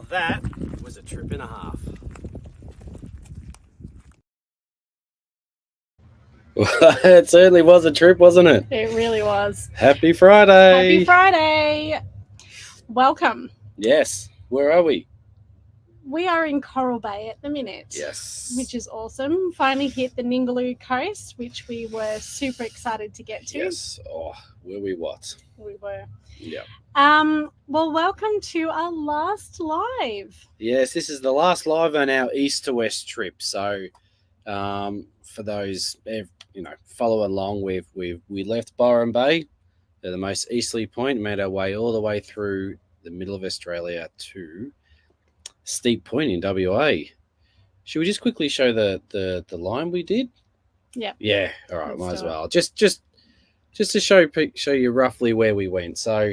that was a trip and a half. It certainly was a trip, wasn't it? It really was. Happy Friday. Happy Friday. Welcome. Yes. Where are we? We are in Coral Bay at the minute. Yes. Which is awesome. Finally hit the Ningaloo coast, which we were super excited to get to. Yes. Oh, were we what? We were. Yeah. Well, welcome to our last live. Yes, this is the last live on our east to west trip. So, for those follow along, we left Byron Bay at the most easterly point, made our way all the way through the middle of Australia to Steep Point in WA. Should we just quickly show the line we did? Yeah. Yeah. All right. Might as well. Just to show you roughly where we went. So,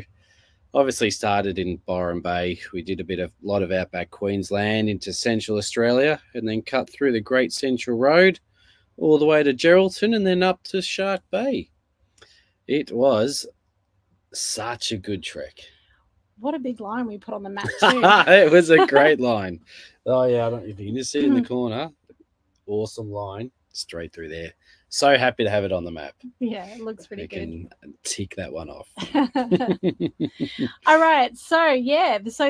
obviously started in Byron Bay. We did a lot of outback Queensland into Central Australia, and then cut through the Great Central Road all the way to Geraldton, and then up to Shark Bay. It was such a good trek. What a big line we put on the map too. It was a great line. Oh yeah, I don't know if you can just see it in the corner. Awesome line straight through there. So happy to have it on the map. Yeah, it looks pretty good. We can tick that one off. All right. So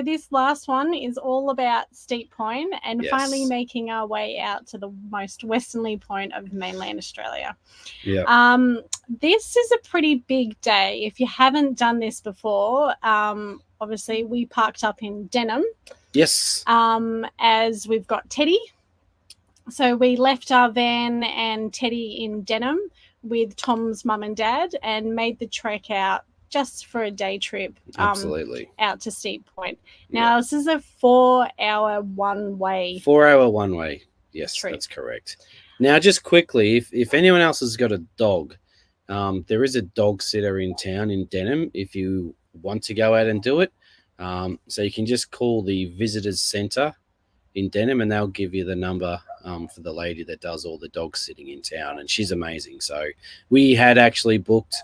this last one is all about Steep Point and finally making our way out to the most westernly point of mainland Australia. Yeah. This is a pretty big day. If you haven't done this before, obviously we parked up in Denham. Yes. As we've got Teddy. So we left our van and Teddy in Denham with Tom's mum and dad and made the trek out just for a day trip. Absolutely. Out to Steep Point. Now, This is a 4-hour one-way. 4-hour one-way. Yes, trip. That's correct. Now, just quickly, if anyone else has got a dog, there is a dog sitter in town in Denham if you want to go out and do it. So you can just call the visitors centre in Denham and they'll give you the number for the lady that does all the dog sitting in town, and she's amazing. So we had actually booked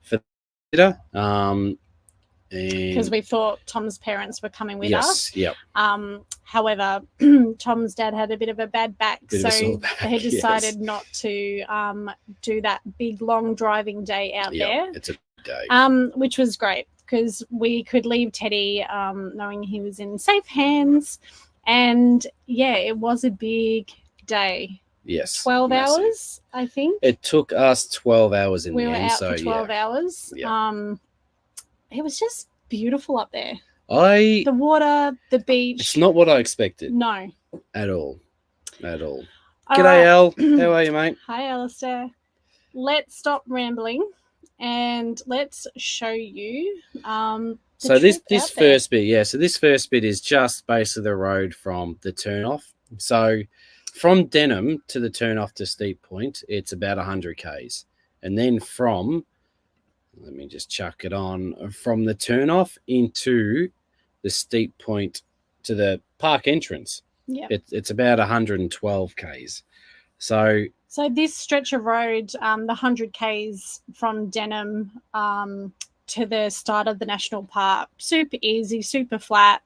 for the because we thought Tom's parents were coming with us. Yep. However, Tom's dad had a bit of a bad back, so they decided not to do that big long driving day out there. It's a day. Which was great because we could leave Teddy knowing he was in safe hands. And it was a big day. Yes. 12 hours, I think. It took us 12 hours in the end. We were out for 12 hours. Yeah. It was just beautiful up there. The water, the beach. It's not what I expected. No. At all. G'day, Al. How are you, mate? Hi, Alistair. Let's stop rambling and let's show you So this first bit, so this first bit is just basically the road from the turnoff. So from Denham to the turnoff to Steep Point, it's about 100 k's. And then let me just chuck it on, from the turnoff into the Steep Point to the park entrance. Yeah. It's about 112 k's. So this stretch of road, the 100 k's from Denham to the start of the national park, super easy, super flat.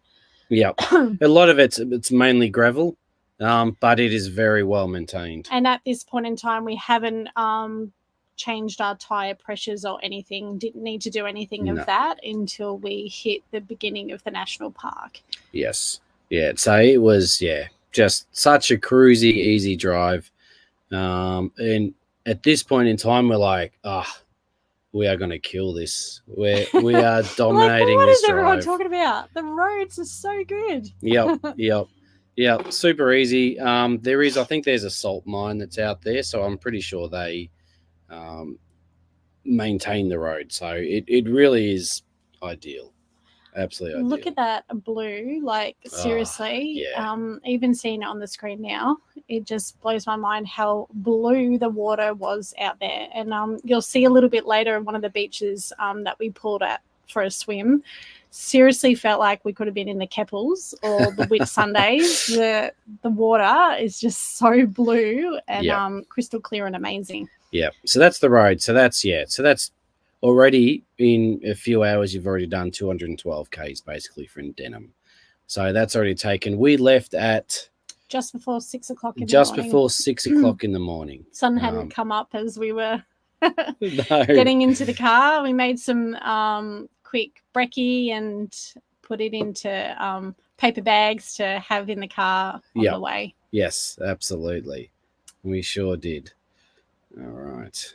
Yeah, a lot of it's mainly gravel, but it is very well maintained. And at this point in time, we haven't changed our tire pressures or anything. Didn't need to do anything of that until we hit the beginning of the national park. Yes, so it was just such a cruisy, easy drive, and at this point in time, we're like, we are going to kill this. We are dominating what this is everyone drive. talking about? The roads are so good. Yep. Super easy. I think there's a salt mine that's out there, so I'm pretty sure they maintain the road. So it really is ideal. Absolutely ideal. Look at that blue, seriously. Even seeing it on the screen now, it just blows my mind how blue the water was out there. And you'll see a little bit later in one of the beaches that we pulled at for a swim. Seriously felt like we could have been in the Keppels or the Whitsundays. The water is just so blue and crystal clear and amazing. Yeah. So that's the road. So that's already in a few hours, you've already done 212 k's basically from Denham. So that's already taken. We left at just before 6 o'clock in the morning. Just before 6 o'clock in the morning. Sun hadn't come up as we were No. getting into the car. We made some quick brekkie and put it into paper bags to have in the car on the way. Yes, absolutely. We sure did. All right.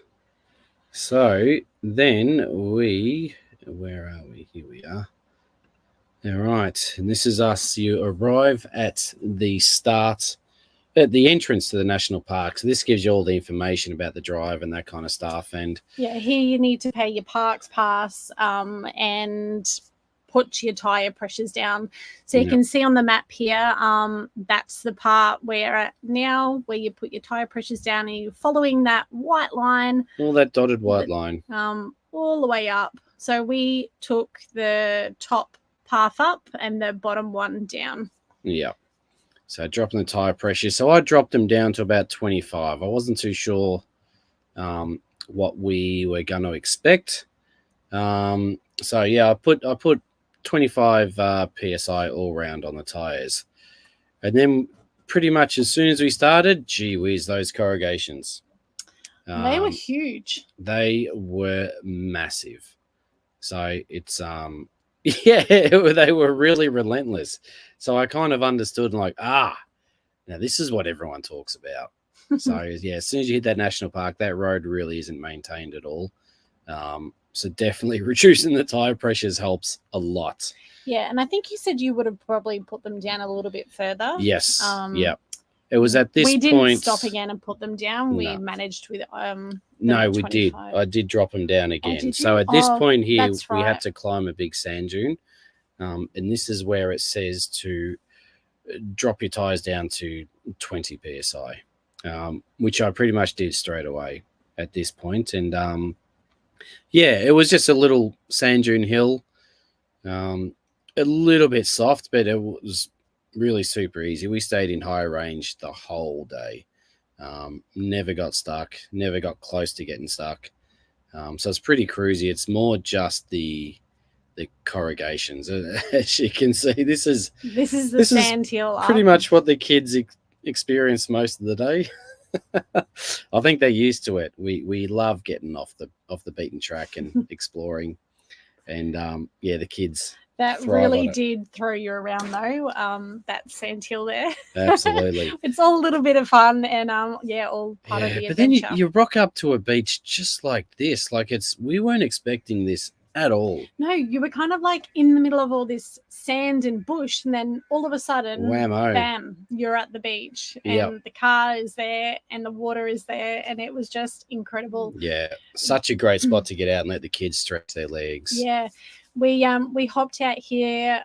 So then where are we? Here we are. All right. And this is us. You arrive at the entrance to the national park. So this gives you all the information about the drive and that kind of stuff. And here you need to pay your parks pass and put your tire pressures down. So you can see on the map here, that's the part where you put your tire pressures down, and you're following that white line. All that dotted white line. All the way up. So we took the top path up and the bottom one down. Yeah. So dropping the tire pressure. So I dropped them down to about 25. I wasn't too sure what we were going to expect. So yeah, I put 25 psi all round on the tires, and then pretty much as soon as we started, gee whiz, those corrugations. They were huge. They were massive. So it's they were really relentless. So I kind of understood, like, now this is what everyone talks about. So yeah, as soon as you hit that national park, that road really isn't maintained at all. So definitely reducing the tire pressures helps a lot. Yeah, and I think you said you would have probably put them down a little bit further. Yes. Yeah. It was at this point. We didn't stop again and put them down. We managed with No, we 25. Did. I did drop them down again. So at this point here, we had to climb a big sand dune. And this is where it says to drop your tires down to 20 psi, which I pretty much did straight away at this point. And it was just a little sand dune hill, a little bit soft, but it was really super easy. We stayed in high range the whole day. Never got stuck, never got close to getting stuck. So it's pretty cruisy. It's more just the corrugations. As you can see, this is the sand hill. Pretty much what the kids experience most of the day. I think they're used to it. We love getting off the beaten track and exploring, and the kids. That really did throw you around, though. That sand hill there. Absolutely. It's all a little bit of fun, and all part of the adventure. But then you rock up to a beach just like this. Like we weren't expecting this at all. No, you were kind of like in the middle of all this sand and bush, and then all of a sudden, whammo, bam, you're at the beach, and the car is there, and the water is there, and it was just incredible. Yeah, such a great spot to get out and let the kids stretch their legs. Yeah. We hopped out here,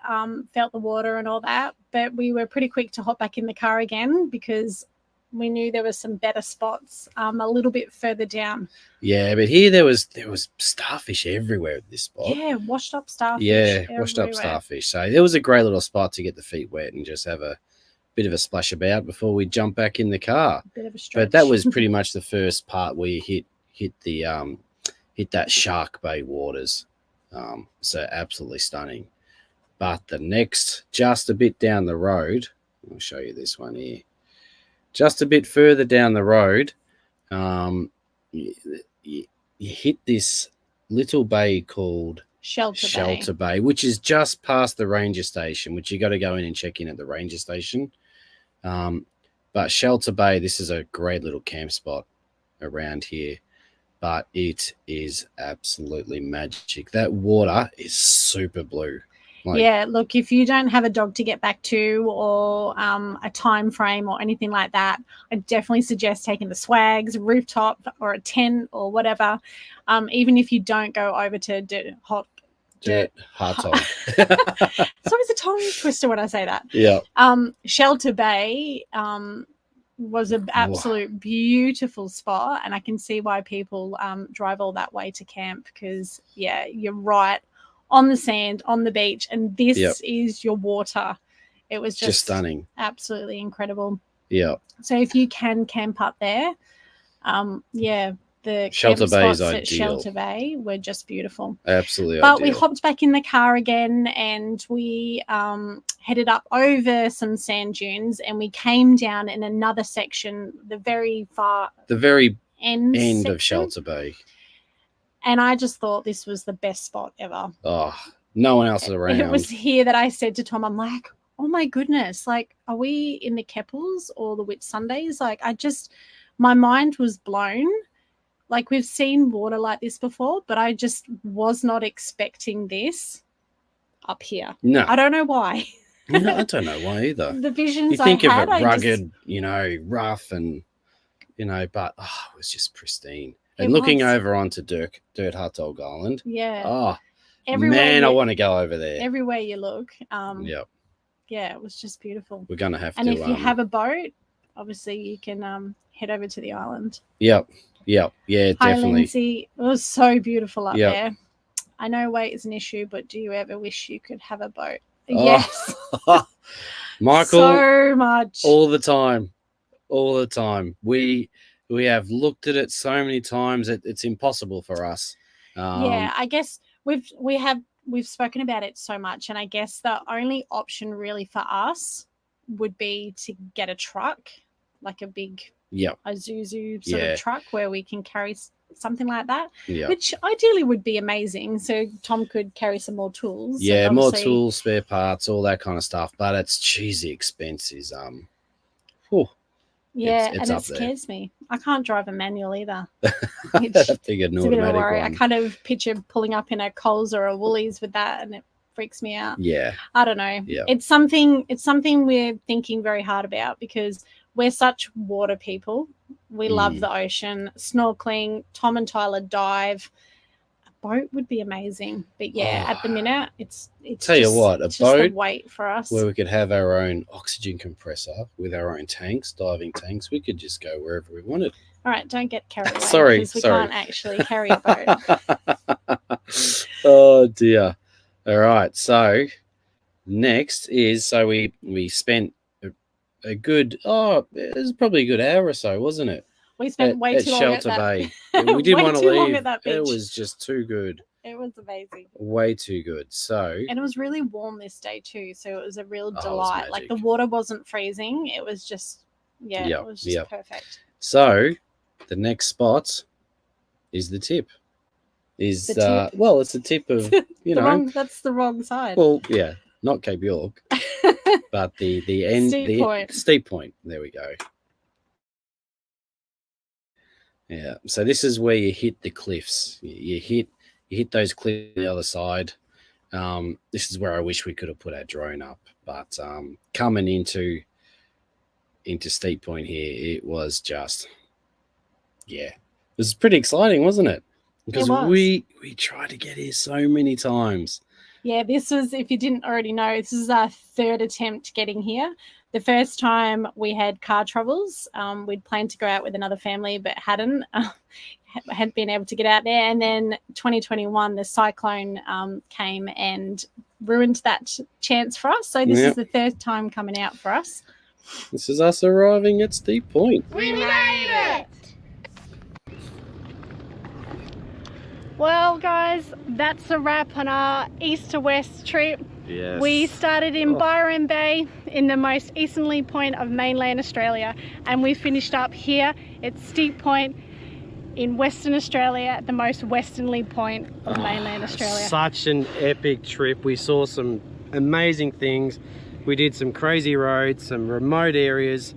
felt the water and all that, but we were pretty quick to hop back in the car again because we knew there were some better spots a little bit further down. Yeah, but here there was starfish everywhere at this spot. Yeah, washed up starfish. Yeah, washed up starfish. So there was a great little spot to get the feet wet and just have a bit of a splash about before we jump back in the car. A bit of a stretch. But that was pretty much the first part where you hit that Shark Bay waters. So absolutely stunning. But the next, just a bit down the road, I'll show you this one here. Just a bit further down the road, you hit this little bay called Shelter Bay, which is just past the ranger station, which you got to go in and check in at the ranger station. But Shelter Bay, this is a great little camp spot around here. But it is absolutely magic. That water is super blue. Look, if you don't have a dog to get back to or a time frame or anything like that, I definitely suggest taking the swags, rooftop, or a tent or whatever. Even if you don't go over to Dirt Hot Tong. It's always a tongue twister when I say that. Yeah. Shelter Bay was an absolute beautiful spot, and I can see why people drive all that way to camp because you're right on the sand on the beach, and this is your water. It was just stunning, absolutely incredible. Yeah. So if you can camp up there, the Shelter camp Bay is spots at ideal. Shelter Bay were just beautiful. Absolutely But we ideal. hopped back in the car again and we headed up over some sand dunes, and we came down in another section, the very end of section. Shelter Bay. And I just thought this was the best spot ever. Oh, no one else is around. It was here that I said to Tom, I'm like, oh my goodness, like, are we in the Keppels or the Whitsundays? Like, my mind was blown. Like, we've seen water like this before, but I just was not expecting this up here. No. I don't know why. No, I don't know why either. The visions you think I had, of it rugged, rough and, but it was just pristine. And looking over onto Dirt Hut Dog Island. Yeah. Oh, man, I want to go over there. Everywhere you look. Yep. Yeah, it was just beautiful. We're going to have to. And if you have a boat, obviously you can head over to the island. Yep. Yeah, Hi, definitely. Lindsay. It was so beautiful up there. I know weight is an issue, but do you ever wish you could have a boat? Oh. Yes. Michael. So much. All the time. We have looked at it so many times it's impossible for us. I guess we've spoken about it so much, and I guess the only option really for us would be to get a truck, like a big Isuzu sort of truck where we can carry something like that, which ideally would be amazing. So Tom could carry some more tools. Yeah, more tools, spare parts, all that kind of stuff. But it's cheesy expense is it's it scares me. I can't drive a manual either. It's a bit of a worry. I kind of picture pulling up in a Coles or a Woolies with that, and it freaks me out. Yeah, I don't know. Yeah. It's something we're thinking very hard about because we're such water people. We love the ocean, snorkeling. Tom and Tyler dive. A boat would be amazing, but at the minute, it's. Tell you what, a boat wait for us where we could have our own oxygen compressor with our own tanks, diving tanks. We could just go wherever we wanted. All right, don't get carried away. Sorry, because we can't actually carry a boat. Oh dear. All right, so next is we spent a good it was probably a good hour or so, wasn't it? We spent way too long Shelter at Bay. that. We didn't want to leave. It was just too good. It was amazing. Way too good. And it was really warm this day too, so it was a real delight. Like the water wasn't freezing. It was just it was just perfect. So the next spot is the tip. It's the tip of that's the wrong side. Well, yeah, not Cape York. But the end, steep point. There we go. Yeah. So this is where you hit the cliffs. You hit those cliffs on the other side. This is where I wish we could have put our drone up. But coming into steep point here, it was just it was pretty exciting, wasn't it? Because we tried to get here so many times. Yeah, this was, if you didn't already know, this is our third attempt getting here. The first time we had car troubles. We'd planned to go out with another family, but hadn't been able to get out there. And then 2021, the cyclone came and ruined that chance for us. So this is the third time coming out for us. This is us arriving at Steep Point. We made it! Well, guys, that's a wrap on our east to west trip. Yes. We started in Byron Bay in the most easterly point of mainland Australia, and we finished up here at Steep Point in Western Australia at the most westerly point of mainland Australia. Such an epic trip. We saw some amazing things. We did some crazy roads, some remote areas.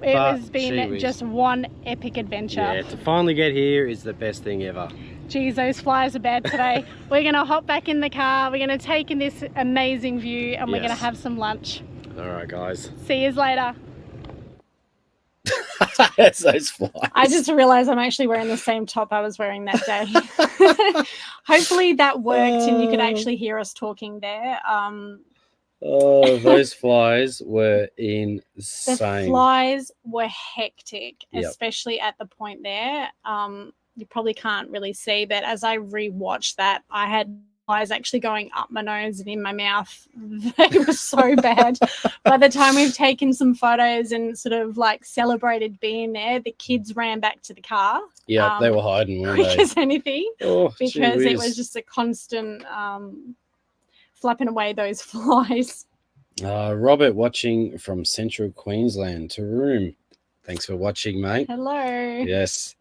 It has been just one epic adventure. Yeah, to finally get here is the best thing ever. Geez, those flies are bad today. We're going to hop back in the car. We're going to take in this amazing view, and we're going to have some lunch. All right, guys. See you later. That's those flies. I just realised I'm actually wearing the same top I was wearing that day. Hopefully that worked and you could actually hear us talking there. Those flies were insane. The flies were hectic, especially at the point there. You probably can't really see, but as I rewatched that, I had flies actually going up my nose and in my mouth. They were so bad. By the time we've taken some photos and sort of like celebrated being there, the kids ran back to the car. Yeah, they were hiding, weren't quick they? as anything, because it was just a constant flapping away those flies. Robert watching from Central Queensland to room. Thanks for watching, mate. Hello. Yes.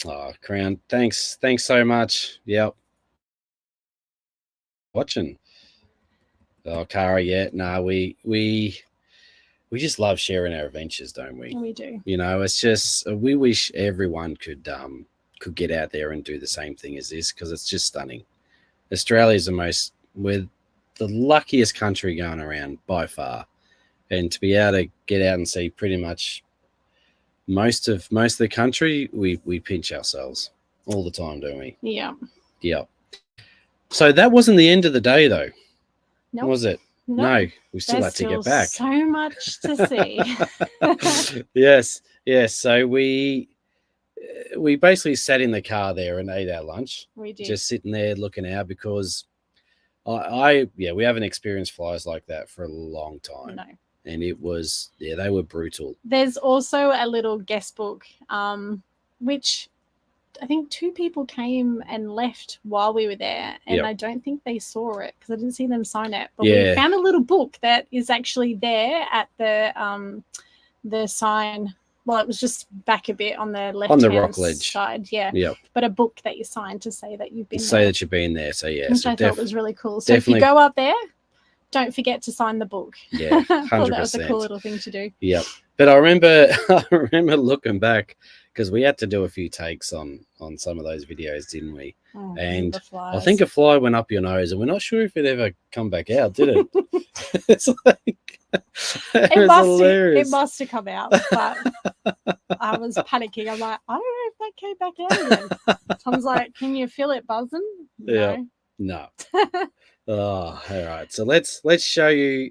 Oh, Crown. Thanks so much. Yep. Watching. Oh, Cara, yeah. No, we just love sharing our adventures, don't we? We do. You know, it's just we wish everyone could get out there and do the same thing as this, because it's just stunning. Australia's we're the luckiest country going around by far, and to be able to get out and see pretty much most of the country, we pinch ourselves all the time, don't we? Yeah. Yeah. So that wasn't the end of the day, though. Nope. Was it? No, we still had to get back. So much to see. Yes. So we basically sat in the car there and ate our lunch. We did. Just sitting there looking out, because we haven't experienced flies like that for a long time. No. And it was, they were brutal. There's also a little guest book, which I think 2 people came and left while we were there, and I don't think they saw it because I didn't see them sign it. But we found a little book that is actually there at the sign. Well, it was just back a bit on the left, on the rock ledge side, yeah. But a book that you signed to say that you've been there. That you've been there. So yeah, which I thought was really cool. So if you go up there, don't forget to sign the book. Yeah, 100%. That was a cool little thing to do. Yep. But I remember looking back, because we had to do a few takes on some of those videos, didn't we? Oh, and I think a fly went up your nose, and we're not sure if it ever come back out, did it? It's like it must have come out, but I was panicking. I'm like, I don't know if that came back out again. Tom's like, can you feel it buzzing? No. Oh, all right. So let's show you.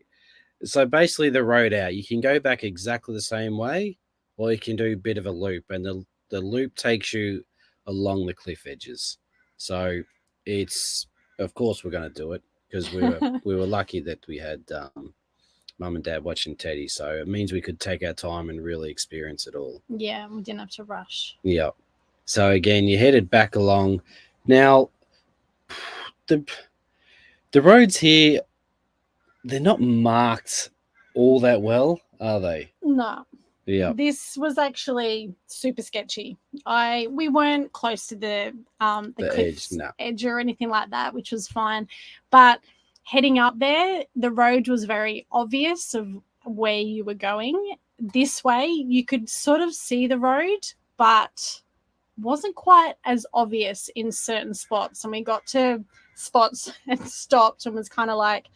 So basically, the road out, you can go back exactly the same way, or you can do a bit of a loop, and the loop takes you along the cliff edges. So it's, of course, we're going to do it, because we were lucky that we had Mum and Dad watching Teddy, so it means we could take our time and really experience it all. Yeah, we didn't have to rush. Yeah. So again, you headed back along. Now, the roads here, they're not marked all that well, are they? No. Yeah. This was actually super sketchy. We weren't close to the cliff edge or anything like that, which was fine. But heading up there, the road was very obvious of where you were going. This way, you could sort of see the road, but wasn't quite as obvious in certain spots. And we got to spots and stopped and was kind of like,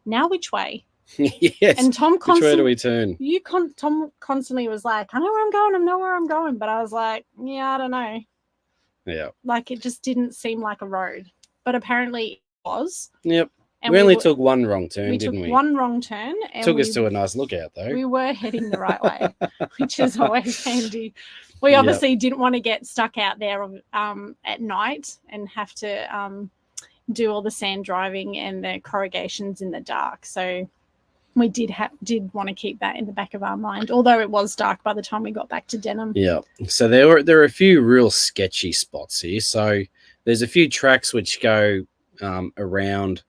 now which way? Yes. And Tom constantly, which way do we turn? Tom constantly was like, I know where I'm going. I know where I'm going. But I was like, yeah, I don't know. Yeah. Like, it just didn't seem like a road. But apparently it was. Yep. And we only took one wrong turn, didn't we? We took one wrong turn. And took us to a nice lookout, though. We were heading the right way, which is always handy. We obviously didn't want to get stuck out there at night and have to do all the sand driving and the corrugations in the dark. So we did want to keep that in the back of our mind, although it was dark by the time we got back to Denham. Yeah. So there are a few real sketchy spots here. So there's a few tracks which go around.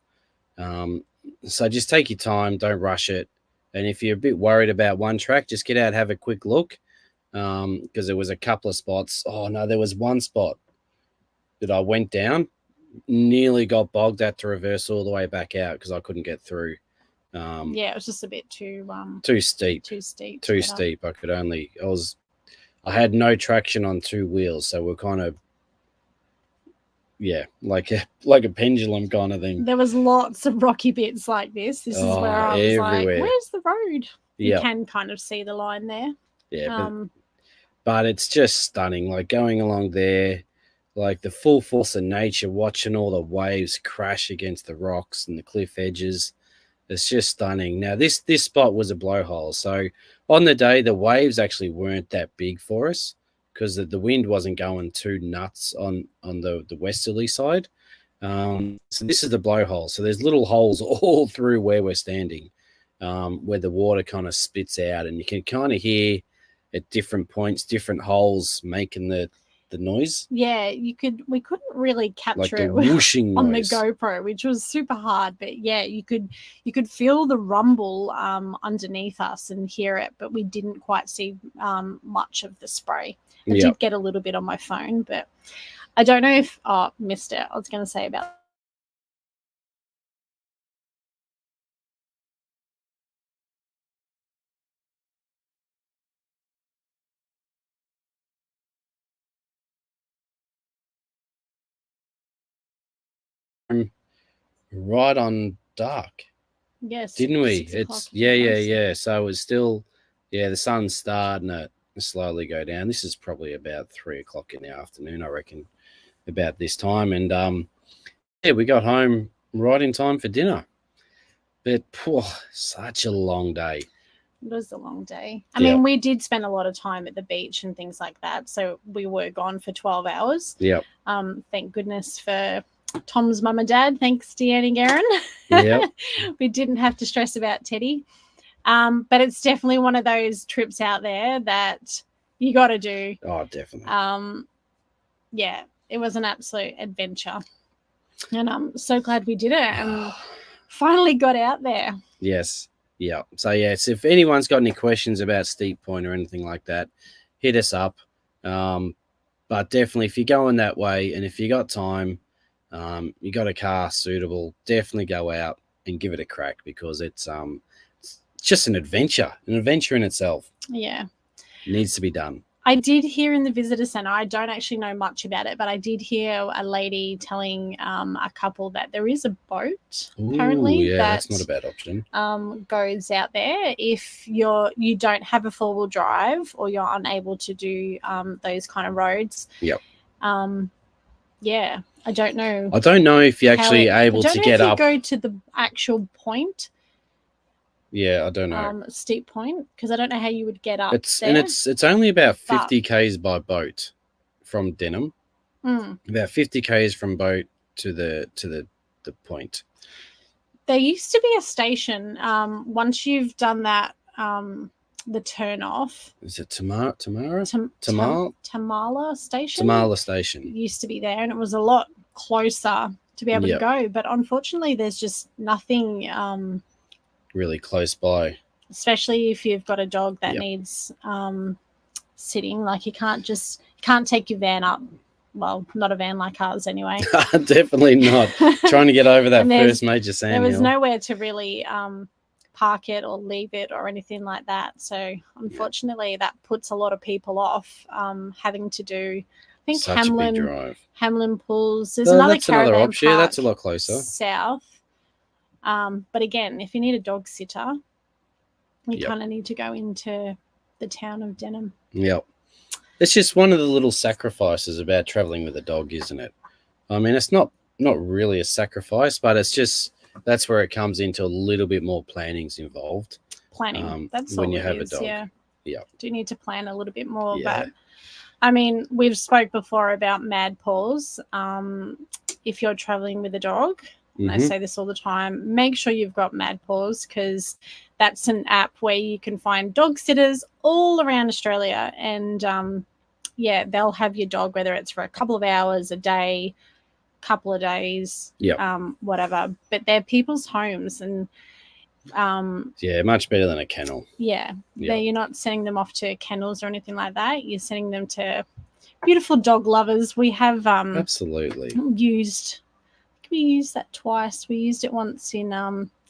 So just take your time, don't rush it. And if you're a bit worried about one track, just get out, have a quick look. Because there was a couple of spots. Oh no, there was one spot that I went down, nearly got bogged, had to reverse all the way back out because I couldn't get through. It was just a bit too steep. Too steep. I had no traction on 2 wheels, so we're kind of like a pendulum kind of thing. There was lots of rocky bits like this. This is where I was everywhere. Like, where's the road? You can kind of see the line there. Yeah, but it's just stunning. Like going along there, like the full force of nature, watching all the waves crash against the rocks and the cliff edges. It's just stunning. Now, this spot was a blowhole. So on the day, the waves actually weren't that big for us because the wind wasn't going too nuts on the westerly side. So this is the blowhole. So there's little holes all through where we're standing, where the water kind of spits out, and you can kind of hear at different points, different holes making the noise. Yeah, we couldn't really capture like the it whooshing on noise. the GoPro, which was super hard. But yeah, you could feel the rumble underneath us and hear it, but we didn't quite see much of the spray. I did get a little bit on my phone, but I don't know if missed it. I was going to say about right on dark. yes, didn't we? It's yeah. So it was still the sun's starting to slowly go down. This is probably about 3 o'clock in the afternoon, I reckon, about this time. And we got home right in time for dinner. But such a long day. It was a long day. I mean, we did spend a lot of time at the beach and things like that. So we were gone for 12 hours. Yep. Thank goodness for Tom's mum and dad. Thanks, Deanne and Garen. Yep. We didn't have to stress about Teddy. But it's definitely one of those trips out there that you got to do. Oh, definitely. Yeah, it was an absolute adventure. And I'm so glad we did it and finally got out there. Yes. Yeah. So, yes, if anyone's got any questions about Steep Point or anything like that, hit us up. But definitely, if you're going that way and if you got time, you got a car suitable, definitely go out and give it a crack, because it's just an adventure in itself. Yeah. It needs to be done. I did hear in the visitor center, I don't actually know much about it, but I did hear a lady telling a couple that there is a boat apparently that's not a bad option. Goes out there if you don't have a 4-wheel drive or you're unable to do those kind of roads. Yep. Yeah, I don't know. I don't know if you're actually able to get up. Go to the actual point. Yeah, I don't know. Steep Point, because I don't know how you would get up there. And it's only about 50 k's by boat from Denham. About 50 k's from boat to the point. There used to be a station. Once you've done that, the turn off. Is it Tamala station? Tamala station used to be there, and it was a lot closer to be able to go. But unfortunately, there's just nothing really close by. Especially if you've got a dog that needs sitting. Like you can't take your van up. Well, not a van like ours anyway. Definitely not. Trying to get over that first major sand There was nowhere to really park it or leave it or anything like that. So unfortunately, that puts a lot of people off having to do. I think Hamlin Pools. There's another caravan option. That's a lot closer south. But again, if you need a dog sitter, you kind of need to go into the town of Denham. Yep. It's just one of the little sacrifices about traveling with a dog, isn't it? I mean, it's not really a sacrifice, but it's just that's where it comes into a little bit more planning's involved. Planning. That's when all you it have is, a dog. Yeah. Do need to plan a little bit more, but I mean, we've spoke before about mad paws. If you're traveling with a dog, and I say this all the time, make sure you've got Mad Paws, because that's an app where you can find dog sitters all around Australia. And, they'll have your dog, whether it's for a couple of hours, a day, couple of days, whatever. But they're people's homes. And much better than a kennel. Yeah. You're not sending them off to kennels or anything like that. You're sending them to beautiful dog lovers. We have absolutely we used that twice. We used it once in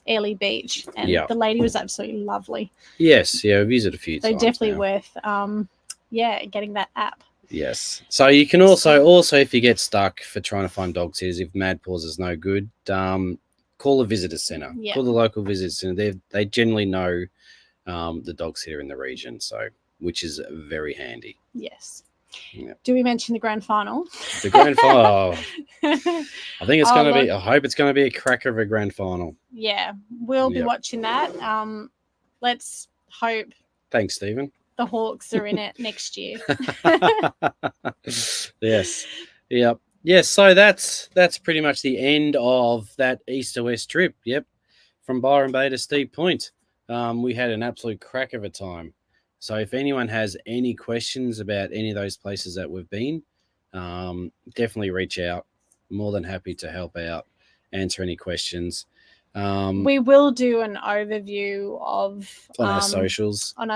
Airlie Beach, and the lady was absolutely lovely. Yes, we've used it a few times. So definitely worth getting that app. Yes. So you can also if you get stuck for trying to find dog sitters, if Mad Paws is no good, call a visitor centre. Yep. Call the local visitor centre. They generally know the dog sitter in the region, which is very handy. Yes. Yeah. Do we mention the grand final? The grand final. I think it's going to be. I hope it's going to be a cracker of a grand final. Yeah, we'll be watching that. Let's hope. Thanks, Stephen. The Hawks are in it next year. Yes. Yep. Yeah, so that's pretty much the end of that east to west trip. Yep, from Byron Bay to Steep Point. We had an absolute crack of a time. So if anyone has any questions about any of those places that we've been, definitely reach out. More than happy to help out, answer any questions. We will do an overview of on our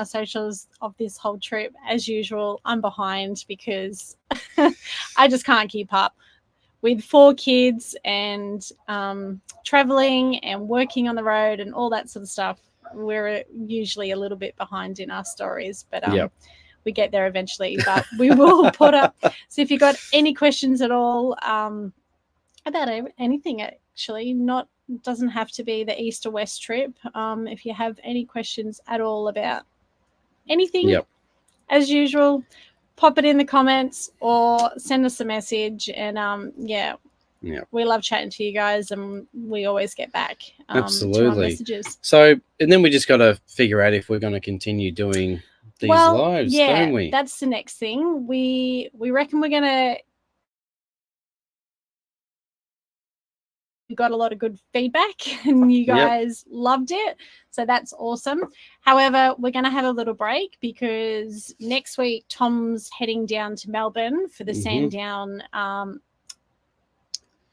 socials of this whole trip. As usual, I'm behind because I just can't keep up with 4 kids and traveling and working on the road and all that sort of stuff. We're usually a little bit behind in our stories, but Yep. we get there eventually. But we will put up. So if you've got any questions at all about anything, actually, doesn't have to be the east or west trip. If you have any questions at all about anything, Yep. as usual, pop it in the comments or send us a message. And yeah, we love chatting to you guys, and we always get back absolutely to our messages. So, and then we just got to figure out if we're going to continue doing these lives, don't we? That's the next thing. We reckon we're going to. We got a lot of good feedback and you guys loved it, so that's awesome. However, we're going to have a little break because next week Tom's heading down to Melbourne for the Sandown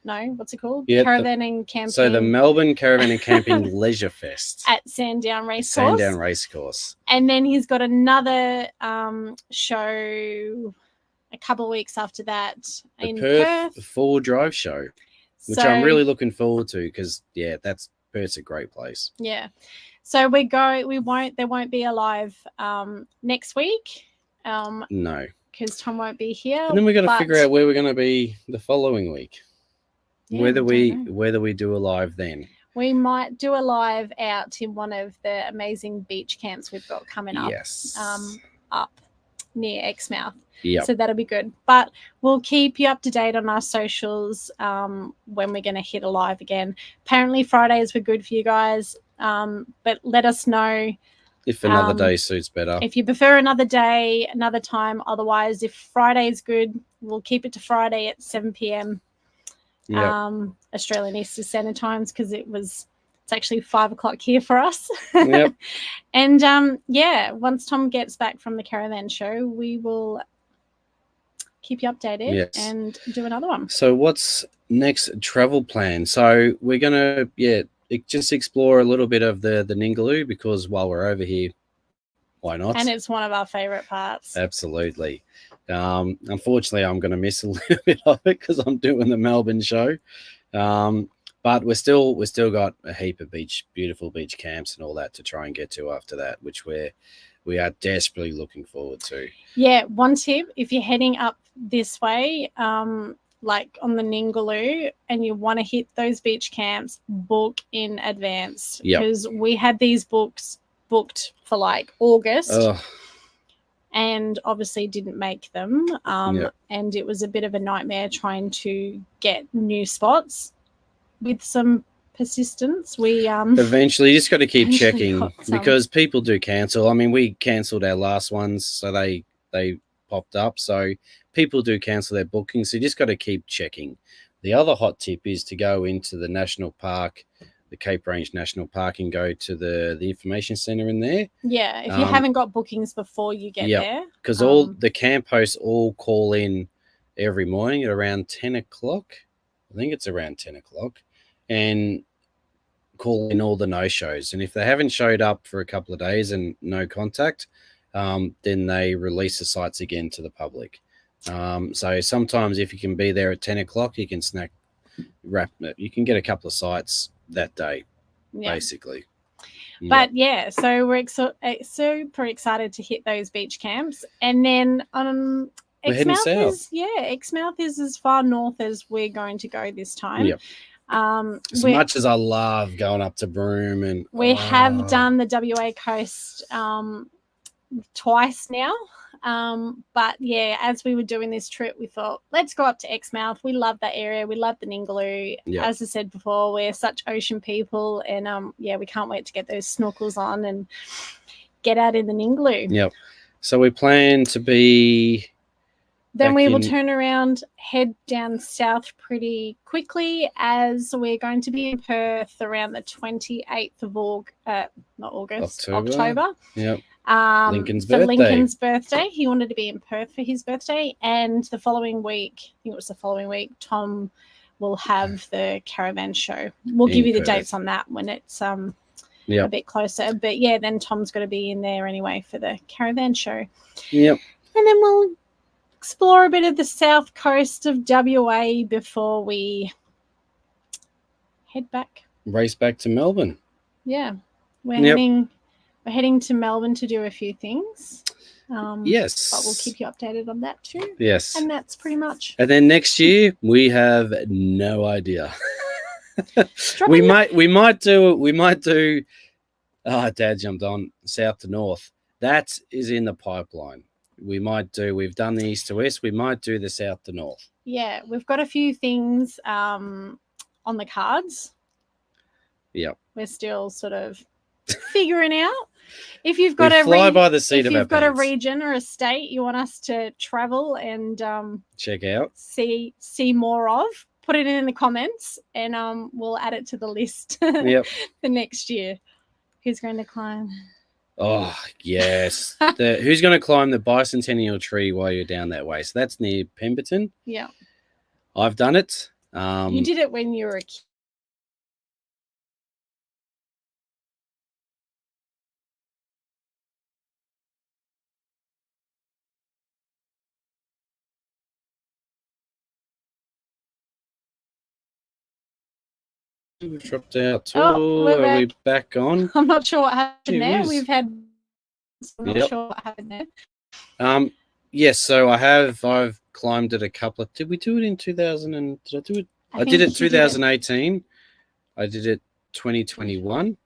what's it called? Caravan and camping. So the Melbourne Caravan and Camping Leisure Fest at Sandown Racecourse. And then he's got another show a couple of weeks after that in Perth. The 4-Drive show, which I'm really looking forward to because Perth's a great place. Yeah. So there won't be a live next week. No. Because Tom won't be here. And then we got to figure out where we're going to be the following week. Yeah, whether we do a live then. We might do a live out in one of the amazing beach camps we've got coming up. Yes. Up near Exmouth. Yep. So that'll be good. But we'll keep you up to date on our socials when we're going to hit a live again. Apparently Fridays were good for you guys, but let us know if another day suits better. If you prefer another day, another time. Otherwise, if Friday's good, we'll keep it to Friday at 7 p.m. Australian Eastern Standard Times, because it's actually 5 o'clock here for us. Yep. And once Tom gets back from the caravan show, we will keep you updated and do another one. So what's next travel plan? So we're gonna just explore a little bit of the Ningaloo, because while we're over here, why not? And it's one of our favorite parts. Absolutely. Unfortunately, I'm going to miss a little bit of it because I'm doing the Melbourne show. But we still got a heap of beautiful beach camps and all that to try and get to after that, which we are desperately looking forward to. Yeah, one tip, if you're heading up this way, like on the Ningaloo, and you want to hit those beach camps, book in advance. Because we had these booked for like August. And obviously didn't make them. And it was a bit of a nightmare trying to get new spots. With some persistence, we eventually just got to keep checking, because people do cancel. I mean, we cancelled our last ones, so they popped up. So people do cancel their bookings. So you just got to keep checking. The other hot tip is to go into the national park, the Cape Range National Park, and go to the information centre in there. Yeah, if you haven't got bookings before you get there. Because all the camp hosts all call in every morning at around 10 o'clock. I think it's around 10 o'clock. And call in all the no-shows. And if they haven't showed up for a couple of days and no contact, then they release the sites again to the public. So sometimes if you can be there at 10 o'clock, you can you can get a couple of sites that day, basically. But so we're super excited to hit those beach camps. And then Exmouth is as far north as we're going to go this time. As much as I love going up to Broome, and we have done the WA coast twice now. But as we were doing this trip, we thought, let's go up to Exmouth. We love that area. We love the Ningaloo. As I said before, we're such ocean people, and we can't wait to get those snorkels on and get out in the Ningaloo. So we plan to be Then we will turn around, head down south pretty quickly, as we're going to be in Perth around the 28th of October. Yep. Lincoln's birthday. He wanted to be in Perth for his birthday, and the following week, I think it was the following week, Tom will have the caravan show. We'll give you the dates on that when it's a bit closer. But yeah, then Tom's got to be in there anyway for the caravan show. Yep. And then we'll explore a bit of the south coast of WA before we head back. Race back to Melbourne. Yeah. We're heading to Melbourne to do a few things. Yes. But we'll keep you updated on that too. Yes. And that's pretty much. And then next year we have no idea. we might do Dad jumped on south to north. That is in the pipeline. We've done the east to west. We might do the south to north. Yeah, we've got a few things on the cards. Yep. We're still sort of figuring out. If you've got a region or a state you want us to travel and check out, see more of, put it in the comments, and we'll add it to the list. Yep. The next year. Who's going to climb? Oh yes. Who's going to climb the bicentennial tree while you're down that way? So that's near Pemberton. Yeah. I've done it. You did it when you were a kid. We've dropped out. We're back on. I'm not sure what happened there. We've had. I'm not sure what happened there. Yes. So I've climbed it a couple of. Did we do it in 2000? Did I do it? I did it 2018. I did it 2021.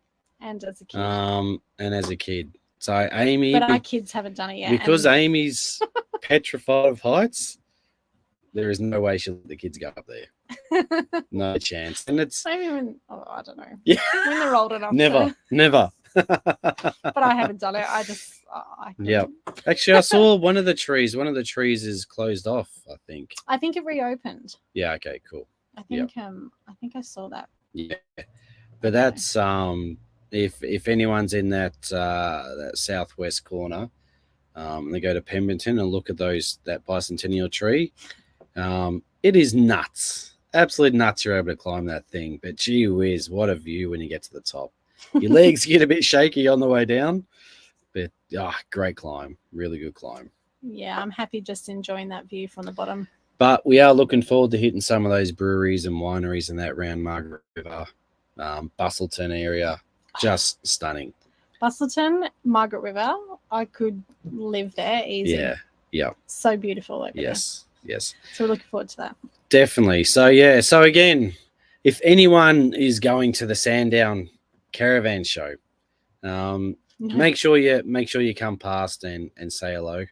And as a kid. And as a kid. So Amy. But our kids haven't done it yet. Because Amy's petrified of heights. There is no way she'll let the kids go up there. No chance. And it's maybe when I don't know. Yeah. When they're old enough. Never. But I haven't done it. Yeah. Actually, I saw one of the trees. One of the trees is closed off, I think. I think it reopened. Yeah, okay, cool. I think I think I saw that. Yeah. But that's if anyone's in that southwest corner, they go to Pemberton and look at that bicentennial tree. It is nuts, absolute nuts. You're able to climb that thing, but gee whiz, what a view when you get to the top. Your legs get a bit shaky on the way down, but great climb, really good climb. Yeah, I'm happy just enjoying that view from the bottom. But we are looking forward to hitting some of those breweries and wineries and that around Margaret River, Bustleton area, just stunning. Bustleton, Margaret River, I could live there easy. Yeah. So beautiful over there. Yes. So we're looking forward to that. Definitely. So so again, if anyone is going to the Sandown Caravan Show, make sure you come past and say hello.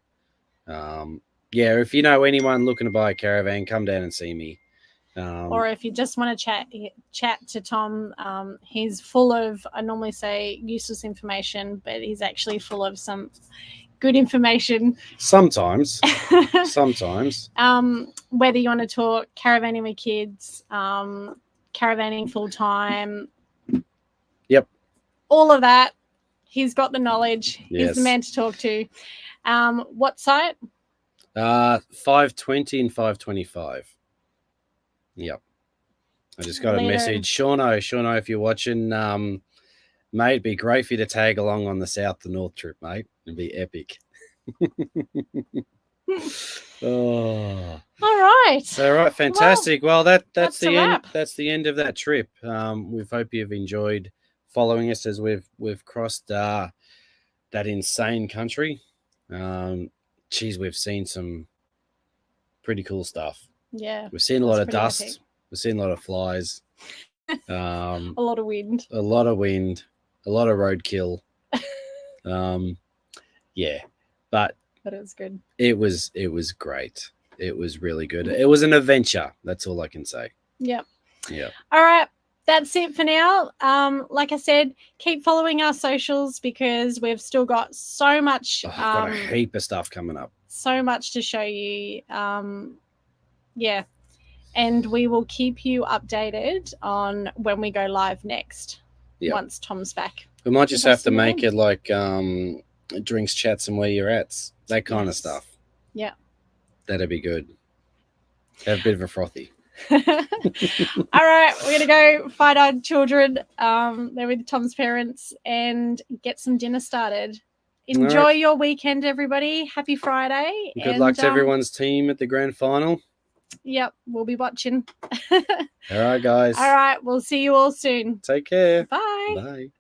If you know anyone looking to buy a caravan, come down and see me. Or if you just want to chat to Tom, he's full of, I normally say useless information, but he's actually full of some good information. Sometimes. Whether you want to talk caravanning with kids, caravanning full time. Yep. All of that. He's got the knowledge. Yes. He's the man to talk to. What site? 520 and 525. Yep. I just got a message. Shauno, if you're watching, mate, it'd be great for you to tag along on the south to north trip, mate. It'd be epic. All right. Fantastic. Well, that's the end. That's the end of that trip. We hope you've enjoyed following us as we've crossed that insane country. We've seen some pretty cool stuff. Yeah. We've seen a lot of dust. Epic. We've seen a lot of flies. A lot of wind. A lot of roadkill. But it was good. It was great. It was really good. It was an adventure. That's all I can say. Yep. Yeah. All right. that's it for now. Like I said, keep following our socials because we've still got so much. I've got a heap of stuff coming up. So much to show you. Yeah. And we will keep you updated on when we go live next. Yep. Once Tom's back. We might just have to make it like drinks, chats, and where you're at. That kind of stuff. Yeah. That'd be good. Have a bit of a frothy. All right, we're gonna go find our children. They're with Tom's parents and get some dinner started. Enjoy your weekend, everybody. Happy Friday. Good luck to everyone's team at the grand final. Yep, we'll be watching. All right, guys. All right, we'll see you all soon. Take care. Bye. Bye.